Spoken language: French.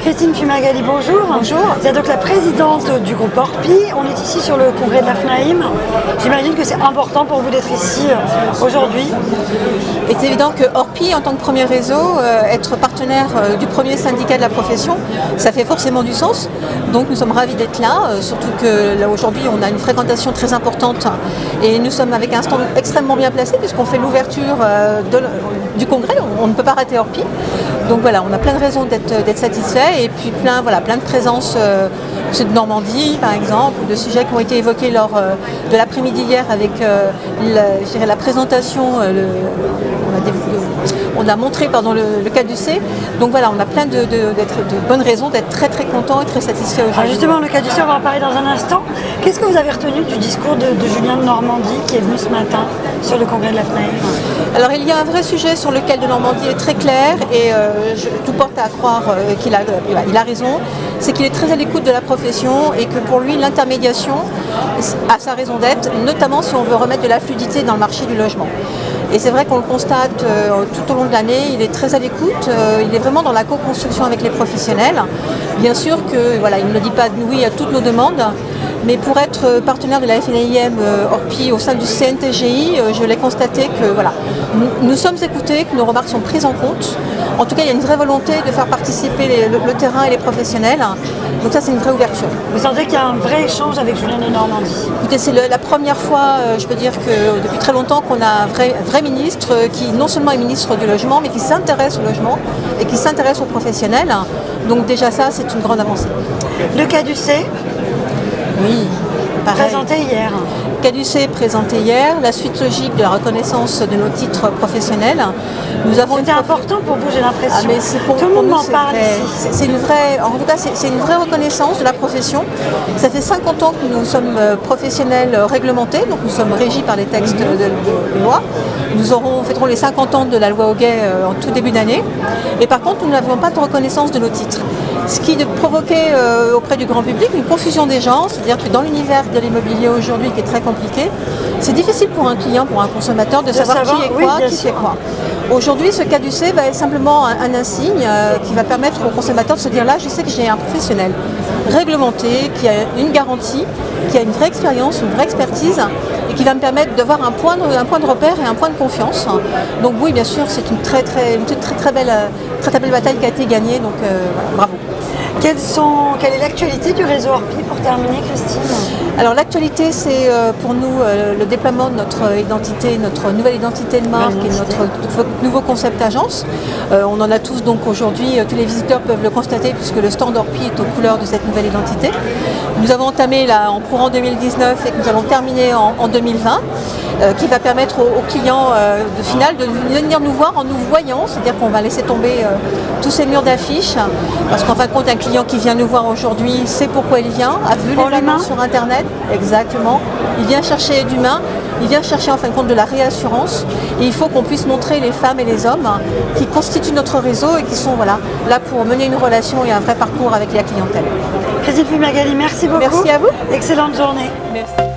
Christine Fumagalli, bonjour. Bonjour. Vous êtes donc la présidente du groupe Orpi. On est ici sur le congrès de la FNAIM. J'imagine que c'est important pour vous d'être ici aujourd'hui. Il est évident que Orpi, en tant que premier réseau, être partenaire du premier syndicat de la profession, ça fait forcément du sens. Donc nous sommes ravis d'être là, surtout que là aujourd'hui on a une fréquentation très importante et nous sommes avec un stand extrêmement bien placé puisqu'on fait l'ouverture du congrès, on ne peut pas rater Orpi. Donc voilà, on a plein de raisons d'être satisfaits et puis plein de présences de Normandie par exemple, de sujets qui ont été évoqués lors de l'après-midi hier avec la présentation, on a montré le caducée. Donc voilà, on a plein de bonnes raisons d'être très très contents et très satisfaits aujourd'hui. Justement, le caducée, on va en parler dans un instant. Qu'est-ce que vous avez retenu du discours de Julien de Normandie qui est venu ce matin sur le congrès de la FNAIM? Alors il y a un vrai sujet sur lequel de Normandie est très clair et tout porte à croire qu'il a raison, c'est qu'il est très à l'écoute de la profession et que pour lui l'intermédiation a sa raison d'être, notamment si on veut remettre de la fluidité dans le marché du logement. Et c'est vrai qu'on le constate tout au long de l'année, il est très à l'écoute, il est vraiment dans la co-construction avec les professionnels. Bien sûr qu'il ne dit pas oui à toutes nos demandes, mais pour être partenaire de la FNAIM Orpi au sein du CNTGI, je l'ai constaté que nous sommes écoutés, que nos remarques sont prises en compte. En tout cas, il y a une vraie volonté de faire participer le terrain et les professionnels. Donc ça, c'est une vraie ouverture. Vous sentez qu'il y a un vrai échange avec Julien de Normandie? Écoutez, c'est la première fois, je peux dire que depuis très longtemps, qu'on a un vrai ministre qui non seulement est ministre du logement, mais qui s'intéresse au logement et qui s'intéresse aux professionnels. Donc déjà ça, c'est une grande avancée. Le caducée? Oui, pareil. Présenté hier. Caducée présenté hier, la suite logique de la reconnaissance de nos titres professionnels. C'était important pour vous, j'ai l'impression. Tout le monde m'en parle ici. C'est une vraie reconnaissance de la profession. Ça fait 50 ans que nous sommes professionnels réglementés, donc nous sommes régis par les textes de loi. Nous fêterons les 50 ans de la loi Hoguet en tout début d'année. Et par contre, nous n'avons pas de reconnaissance de nos titres. Ce qui provoquait auprès du grand public une confusion des genres, c'est-à-dire que dans l'univers de l'immobilier aujourd'hui qui est très compliqué, c'est difficile pour un client, pour un consommateur de savoir qui est quoi, qui fait quoi. Aujourd'hui, ce caducée va être simplement un insigne qui va permettre au consommateur de se dire là, je sais que j'ai un professionnel réglementé, qui a une garantie, qui a une vraie expérience, une vraie expertise et qui va me permettre d'avoir un point de repère et un point de confiance. Donc oui, bien sûr, c'est une très belle bataille qui a été gagnée, donc bravo. Quelle est l'actualité du réseau Orpi pour terminer, Christine? Alors l'actualité, c'est pour nous le déploiement de notre identité, notre nouvelle identité de marque et notre nouveau concept agence. On en a tous donc aujourd'hui, tous les visiteurs peuvent le constater puisque le stand Orpi est aux couleurs de cette nouvelle identité. Nous avons entamé en courant 2019 et que nous allons terminer en 2020. Qui va permettre aux clients de venir nous voir en nous voyant, c'est-à-dire qu'on va laisser tomber tous ces murs d'affiches, parce qu'en fin de compte, un client qui vient nous voir aujourd'hui sait pourquoi il vient, a vu les annonces sur Internet, exactement, il vient chercher d'humain, il vient chercher en fin de compte de la réassurance, et il faut qu'on puisse montrer les femmes et les hommes qui constituent notre réseau et qui sont là pour mener une relation et un vrai parcours avec la clientèle. Christine Fumagalli, merci beaucoup. Merci à vous. Excellente journée. Merci.